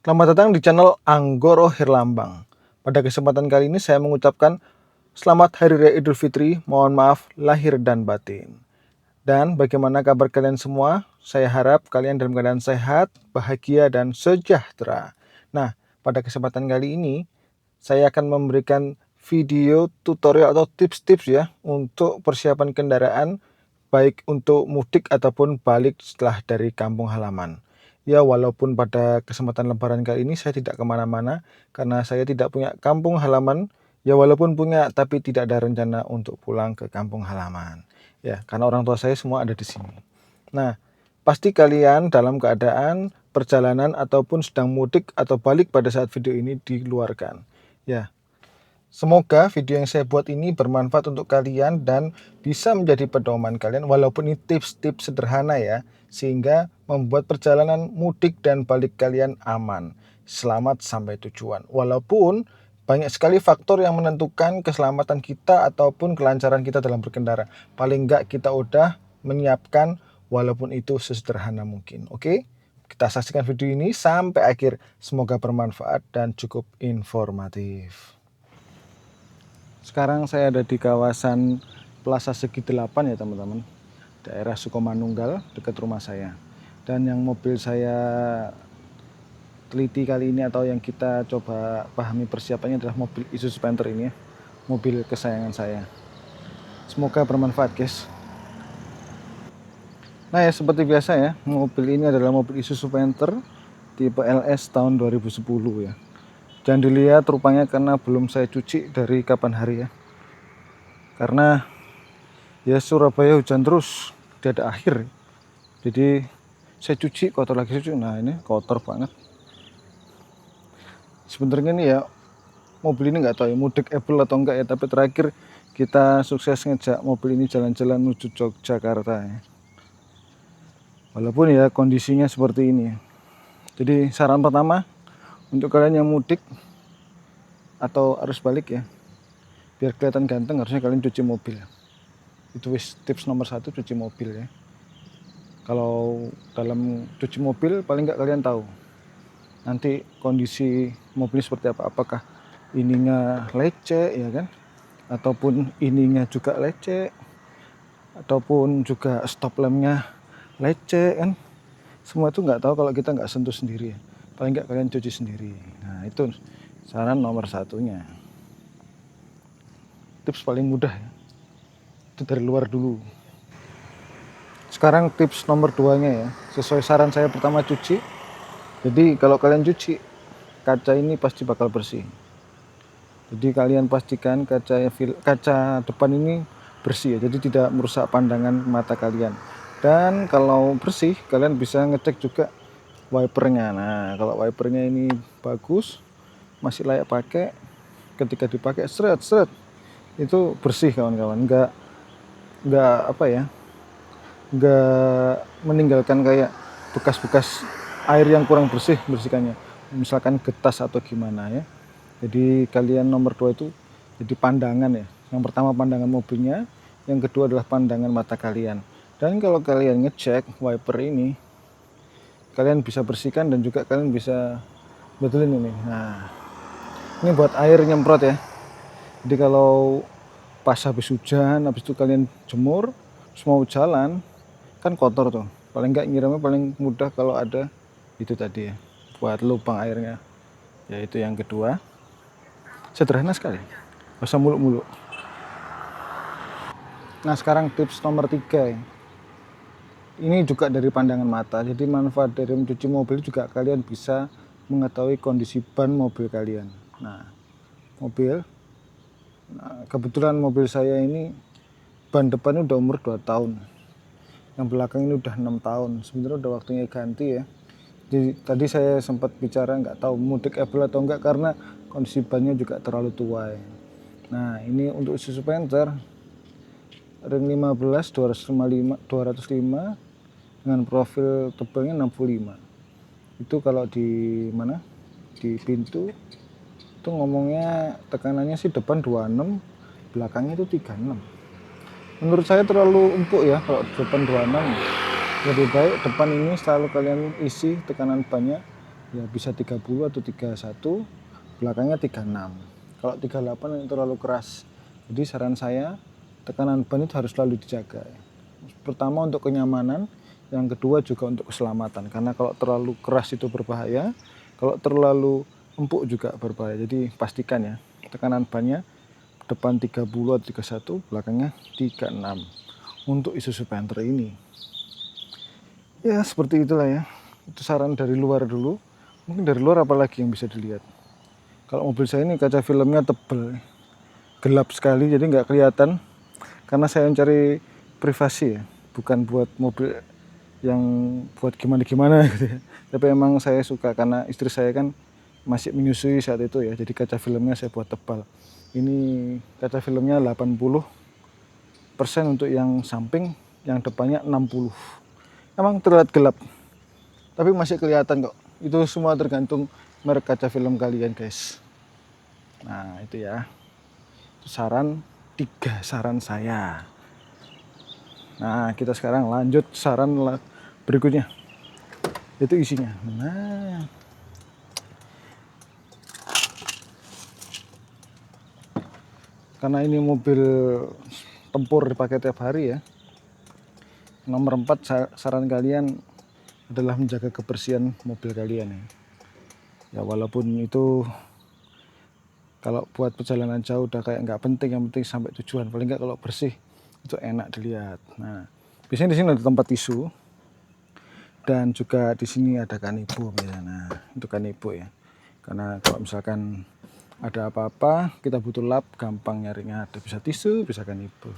Selamat datang di channel Anggoro Herlambang. Pada kesempatan kali ini saya mengucapkan Selamat Hari Raya Idul Fitri, mohon maaf lahir dan batin. Dan bagaimana kabar kalian semua? Saya harap kalian dalam keadaan sehat, bahagia, dan sejahtera. Nah, pada kesempatan kali ini saya akan memberikan video tutorial atau tips-tips ya untuk persiapan kendaraan baik untuk mudik ataupun balik setelah dari kampung halaman. Ya, walaupun pada kesempatan lebaran kali ini saya tidak kemana-mana karena saya tidak punya kampung halaman. Ya, walaupun punya tapi tidak ada rencana untuk pulang ke kampung halaman. Ya, karena orang tua saya semua ada di sini. Nah, pasti kalian dalam keadaan perjalanan ataupun sedang mudik atau balik pada saat video ini dikeluarkan. Ya, semoga video yang saya buat ini bermanfaat untuk kalian dan bisa menjadi pedoman kalian walaupun ini tips-tips sederhana ya, sehingga membuat perjalanan mudik dan balik kalian aman. Selamat sampai tujuan. Walaupun banyak sekali faktor yang menentukan keselamatan kita ataupun kelancaran kita dalam berkendara. Paling enggak kita udah menyiapkan walaupun itu sesederhana mungkin. Oke? Kita saksikan video ini sampai akhir. Semoga bermanfaat dan cukup informatif. Sekarang saya ada di kawasan Plaza Segi 8 ya teman-teman, daerah Sukomanunggal dekat rumah saya. Dan yang mobil saya teliti kali ini atau yang kita coba pahami persiapannya adalah mobil Isuzu Panther ini ya, mobil kesayangan saya. Semoga bermanfaat guys. Nah ya, seperti biasa ya, mobil ini adalah mobil Isuzu Panther tipe LS tahun 2010 ya. Jangan dilihat rupanya karena belum saya cuci dari kapan hari ya. Karena ya Surabaya hujan terus, tidak ada akhir. Jadi saya cuci, kotor lagi cuci. Nah ini kotor banget. Sebenarnya ini ya mobil ini nggak tahu ya mudik Apple atau enggak ya. Tapi terakhir kita sukses ngejak mobil ini jalan-jalan menuju Yogyakarta ya. Walaupun ya kondisinya seperti ini ya. Jadi saran pertama untuk kalian yang mudik atau arus balik ya, biar kelihatan ganteng harusnya kalian cuci mobil. Itu tips nomor 1, cuci mobil ya. Kalau dalam cuci mobil paling nggak kalian tahu nanti kondisi mobil seperti apa, apakah ininya lecek ya kan, ataupun ininya juga lecek, ataupun juga stop lampnya lecek kan. Semua itu nggak tahu kalau kita nggak sentuh sendiri. Paling nggak kalian cuci sendiri. Nah itu saran nomor 1-nya. Tips paling mudah ya, itu dari luar dulu. Sekarang tips nomor 2-nya ya, sesuai saran saya pertama cuci. Jadi kalau kalian cuci, kaca ini pasti bakal bersih. Jadi kalian pastikan kaca depan ini bersih ya, jadi tidak merusak pandangan mata kalian. Dan kalau bersih, kalian bisa ngecek juga wipernya. Nah, kalau wipernya ini bagus, masih layak pakai, ketika dipakai seret itu bersih kawan-kawan, nggak apa ya, nggak meninggalkan kayak bekas-bekas air yang kurang bersihkannya, misalkan getas atau gimana ya. Jadi kalian nomor 2 itu jadi pandangan ya. Yang pertama pandangan mobilnya, yang kedua adalah pandangan mata kalian. Dan kalau kalian ngecek wiper ini, kalian bisa bersihkan dan juga kalian bisa betulin ini. Nah, ini buat air nyemprot ya. Jadi kalau pas habis hujan, habis itu kalian jemur, terus mau jalan, kan kotor tuh. Paling nggak nyiramnya paling mudah kalau ada itu tadi ya, buat lubang airnya. Yaitu yang kedua. Sederhana sekali, gak usah muluk-muluk. Nah sekarang tips nomor 3 ya. Ini juga dari pandangan mata. Jadi manfaat dari mencuci mobil juga kalian bisa mengetahui kondisi ban mobil kalian. Nah kebetulan mobil saya ini ban depan udah umur 2 tahun, yang belakang ini udah 6 tahun. Sebenarnya udah waktunya ganti ya. Jadi tadi saya sempat bicara nggak tahu mudik Apple atau enggak karena kondisi bannya juga terlalu tua ya. Nah ini untuk Isuzu Panther ring 15 205 dengan profil tebalnya 65. Itu kalau di mana, di pintu itu ngomongnya tekanannya sih depan 26, belakangnya itu 36. Menurut saya terlalu empuk ya kalau depan 26. Lebih baik depan ini selalu kalian isi tekanan bannya Ya bisa 30 atau 31, belakangnya 36. Kalau 38 yang terlalu keras. Jadi saran saya tekanan ban itu harus selalu dijaga. Pertama untuk kenyamanan, yang kedua juga untuk keselamatan. Karena kalau terlalu keras itu berbahaya, kalau terlalu empuk juga berbahaya. Jadi pastikan ya tekanan bannya depan 30 atau 31, belakangnya 36 untuk Isuzu Panther ini. Ya seperti itulah ya. Itu saran dari luar dulu. Mungkin dari luar apalagi yang bisa dilihat. Kalau mobil saya ini kaca filmnya tebal, gelap sekali jadi nggak kelihatan. Karena saya mencari privasi ya, bukan buat mobil yang buat gimana-gimana gitu ya. Tapi emang saya suka karena istri saya kan masih menyusui saat itu ya. Jadi kaca filmnya saya buat tebal. Ini kaca filmnya 80% untuk yang samping, yang depannya 60. Emang terlihat gelap, tapi masih kelihatan kok. Itu semua tergantung merek kaca film kalian guys. Nah itu ya, itu saran 3 saran saya. Nah kita sekarang lanjut saran berikutnya, itu isinya. Nah karena ini mobil tempur dipakai tiap hari ya, nomor 4 saran kalian adalah menjaga kebersihan mobil kalian ya. Ya walaupun itu kalau buat perjalanan jauh udah kayak nggak penting, yang penting sampai tujuan. Paling nggak kalau bersih itu enak dilihat. Nah biasanya di sini ada tempat tisu dan juga di sini ada kanibo ya. Nah itu kanibo ya, karena kalau misalkan ada apa-apa kita butuh lap, gampang nyarinya, ada bisa tisu bisa kanibo.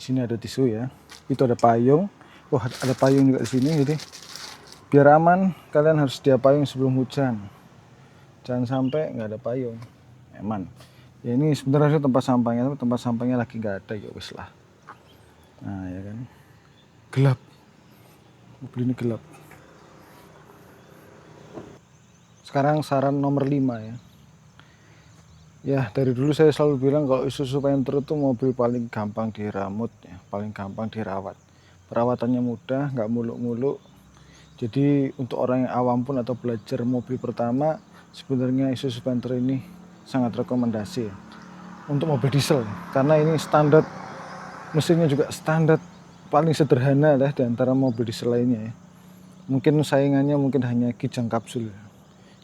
Di sini ada tisu ya, itu ada payung. Wah ada payung juga di sini. Jadi biar aman kalian harus sedia payung sebelum hujan, jangan sampai nggak ada payung, aman ya. Ini sebenarnya tempat sampahnya, tapi tempat sampahnya lagi nggak ada, ya wis lah. Nah ya kan, gelap, mobil ini gelap. Sekarang saran nomor 5 ya. Ya dari dulu saya selalu bilang kalau Isuzu Panther itu mobil paling gampang diramut ya, paling gampang dirawat. Perawatannya mudah, nggak muluk-muluk. Jadi untuk orang yang awam pun atau belajar mobil pertama, sebenarnya Isuzu Panther ini sangat rekomendasi ya. Untuk mobil diesel, karena ini standar, mesinnya juga standar paling sederhana lah di antara mobil diesel lainnya ya. Mungkin saingannya mungkin hanya Kijang Kapsul.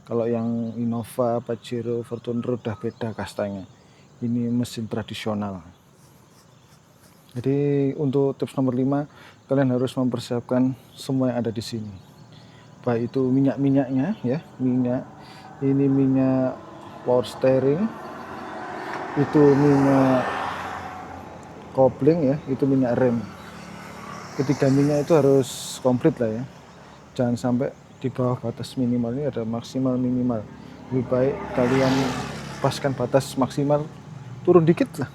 Kalau yang Innova, Pajero, Fortuner udah beda kastanya. Ini mesin tradisional. Jadi untuk tips nomor 5, kalian harus mempersiapkan semua yang ada di sini. Baik itu minyak-minyaknya ya, minyak. Ini minyak power steering, itu minyak kopling ya, itu minyak rem. Ketiga minyak itu harus komplit lah ya. Jangan sampai di bawah batas minimal, ini ada maksimal minimal. Lebih baik kalian paskan batas maksimal, turun dikit lah.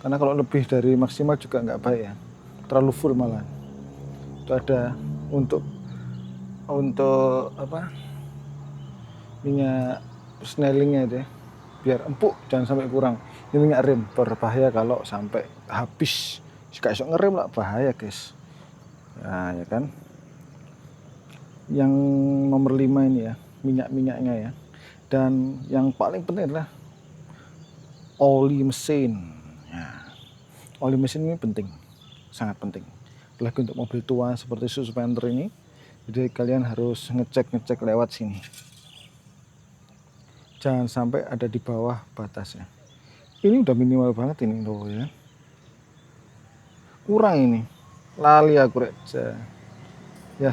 Karena kalau lebih dari maksimal juga nggak baik ya, terlalu full malah. Itu ada untuk apa, minyak snellingnya itu ya, biar empuk, jangan sampai kurang. Ini minyak rem, berbahaya kalau sampai habis. Jika esok ngerem lah bahaya guys. Nah ya kan, yang nomor 5 ini ya, minyak-minyaknya ya. Dan yang paling penting adalah oli mesin ya. Oli mesin ini penting, sangat penting, apalagi untuk mobil tua seperti Isuzu Panther ini. Jadi kalian harus ngecek lewat sini, jangan sampai ada di bawah batasnya. Ini udah minimal banget ini loh ya, kurang ini, lali aku ya.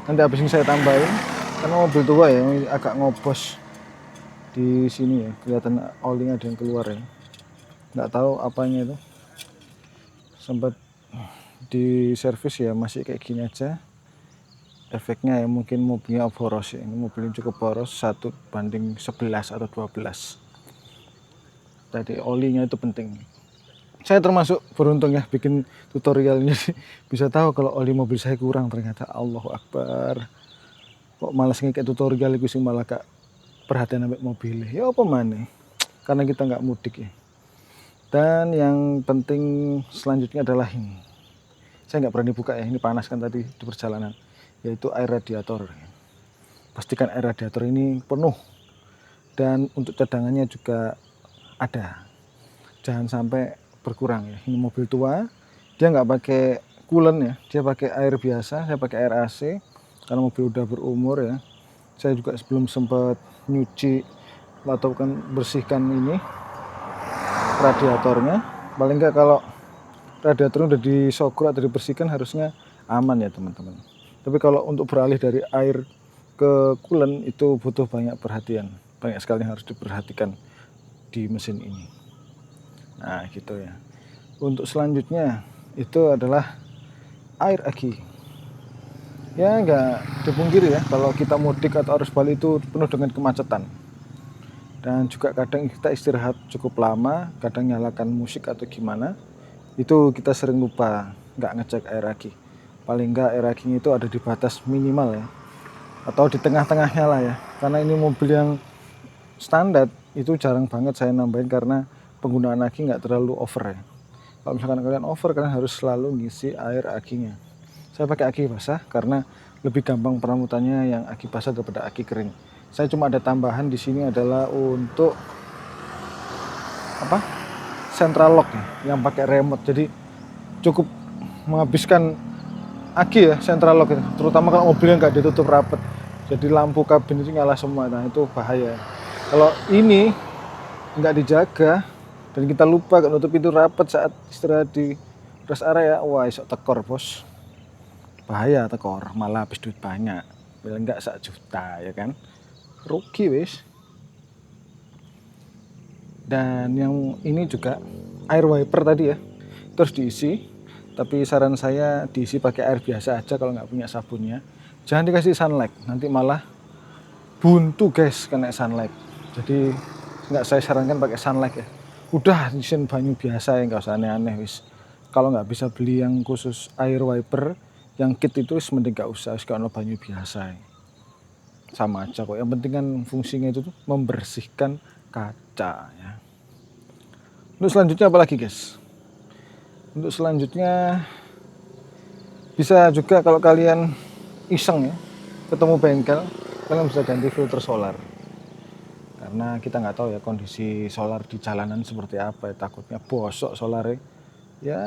Nanti habis ini saya tambahin, karena mobil tua ya agak ngobos di sini ya, kelihatan olinya ada yang keluar ya, nggak tahu apanya itu. Sempat di servis ya masih kayak gini aja efeknya ya, mungkin mobilnya boros ya. Ini mobilnya cukup boros, 1:11 atau 12. Jadi olinya itu penting. Saya termasuk beruntung ya bikin tutorial ini bisa tahu kalau oli mobil saya kurang ternyata. Allahu Akbar, kok malas ngekek tutorial itu sih, malah gak perhatian sampai mobil ya apa mana, karena kita nggak mudik ya. Dan yang penting selanjutnya adalah ini, saya nggak berani buka ya, ini panas kan tadi di perjalanan, yaitu air radiator. Pastikan air radiator ini penuh, dan untuk cadangannya juga ada, jangan sampai berkurang ya. Ini mobil tua, dia nggak pakai coolant ya, dia pakai air biasa, saya pakai air AC karena mobil udah berumur ya. Saya juga sebelum sempat nyuci atau kan bersihkan ini radiatornya. Paling nggak kalau radiatornya udah disogro atau dibersihkan harusnya aman ya teman-teman. Tapi kalau untuk beralih dari air ke coolant itu butuh banyak perhatian, banyak sekali yang harus diperhatikan di mesin ini. Nah gitu ya. Untuk selanjutnya itu adalah air aki. Ya nggak dipungkiri ya, kalau kita mudik atau arus balik itu penuh dengan kemacetan. Dan juga kadang kita istirahat cukup lama, kadang nyalakan musik atau gimana, itu kita sering lupa nggak ngecek air aki. Paling nggak air aki itu ada di batas minimal ya, atau di tengah-tengahnya lah ya. Karena ini mobil yang standar, itu jarang banget saya nambahin karena penggunaan aki nggak terlalu over ya. Kalau misalkan kalian over, kalian harus selalu ngisi air akinya. Saya pakai aki basah karena lebih gampang peramutannya yang aki basah daripada aki kering. Saya cuma ada tambahan di sini adalah untuk central lock ya, yang pakai remote. Jadi cukup menghabiskan aki ya central lock itu. Terutama kalau mobilnya nggak ditutup rapat. Jadi lampu kabin itu nyala semua. Nah itu bahaya. Kalau ini nggak dijaga dan kita lupa nggak nutup itu rapat saat istirahat di rest area, wah isok tekor bos. Bahaya tekor, malah habis duit banyak. Bilang nggak 1 juta ya kan. Rugi wis. Dan yang ini juga air wiper tadi ya, terus diisi, tapi saran saya diisi pakai air biasa aja kalau nggak punya sabunnya. Jangan dikasih sunlight, nanti malah buntu guys kena sunlight. Jadi nggak saya sarankan pakai sunlight ya. Udah isiin banyu biasa ya, nggak usah aneh-aneh wis. Kalau nggak bisa beli yang khusus air wiper, yang kit itu mending nggak usah, kalau banyu biasa ya. Sama aja kok, yang penting kan fungsinya itu tuh membersihkan kaca ya. Untuk selanjutnya apa lagi guys? Untuk selanjutnya bisa juga kalau kalian iseng ya, ketemu bengkel, kalian bisa ganti filter solar. Karena kita nggak tahu ya kondisi solar di jalanan seperti apa ya, takutnya bosok solarnya. Ya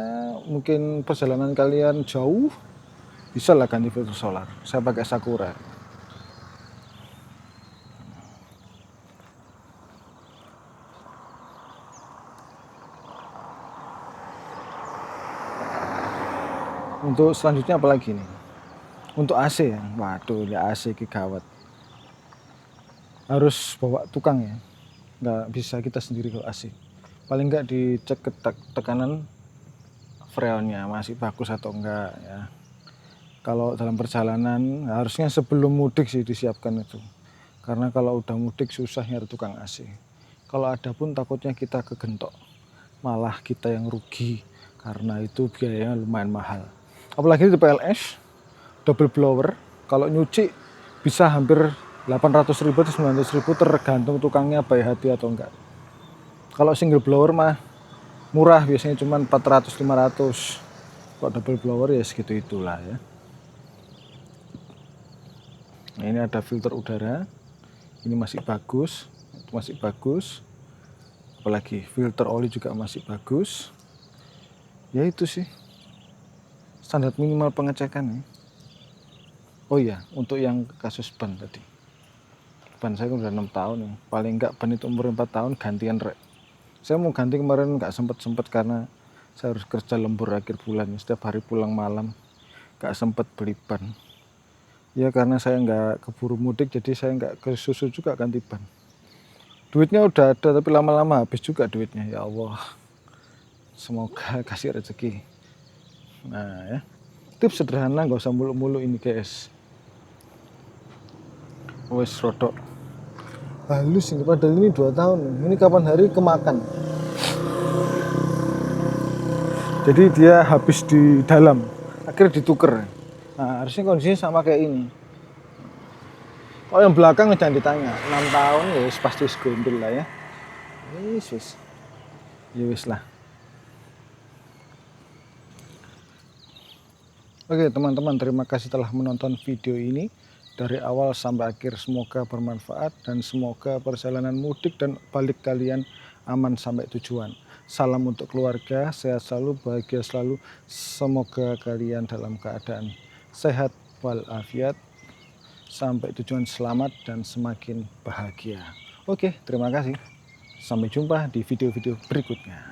mungkin perjalanan kalian jauh, bisa lah ganti filter solar. Saya pakai Sakura. Untuk selanjutnya apa lagi nih? Untuk AC ya, waduh ya AC gawat. Harus bawa tukang ya, nggak bisa kita sendiri kalau AC. Paling nggak dicek tekanan freonnya masih bagus atau enggak ya. Kalau dalam perjalanan harusnya sebelum mudik sih disiapkan itu. Karena kalau udah mudik susah nyari tukang AC. Kalau ada pun takutnya kita kegentok, malah kita yang rugi karena itu biayanya lumayan mahal. Apalagi di PLS double blower, kalau nyuci bisa hampir 800.000 atau 900.000 tergantung tukangnya baik hati atau enggak. Kalau single blower mah murah, biasanya cuma 400-500. Kalau double blower ya segitu itulah ya. Nah, ini ada filter udara, ini masih bagus, apalagi filter oli juga masih bagus. Ya itu sih standar minimal pengecekan ya. Oh iya, untuk yang kasus ban tadi, ban saya udah 6 tahun ya. Paling enggak ban itu umur 4 tahun gantian rek. Saya mau ganti kemarin nggak sempet karena saya harus kerja lembur akhir bulan, setiap hari pulang malam, nggak sempet beli ban. Ya karena saya nggak keburu mudik, jadi saya nggak kesusu juga ganti ban. Duitnya udah ada tapi lama-lama habis juga duitnya. Ya Allah, semoga kasih rezeki. Nah ya, tips sederhana, nggak usah mulu-mulu ini guys. Wes rodok halus ini, padahal ini 2 tahun. Ini kapan hari kemakan. Jadi dia habis di dalam, akhirnya dituker. Nah harusnya kondisinya sama kayak ini. Kalau yang belakang jangan ditanya, 6 tahun ya pasti segondel lah ya. Wis. Ya wis lah. Oke teman-teman, terima kasih telah menonton video ini dari awal sampai akhir. Semoga bermanfaat dan semoga perjalanan mudik dan balik kalian aman sampai tujuan. Salam untuk keluarga, sehat selalu, bahagia selalu. Semoga kalian dalam keadaan sehat walafiat, sampai tujuan selamat dan semakin bahagia. Oke, terima kasih. Sampai jumpa di video-video berikutnya.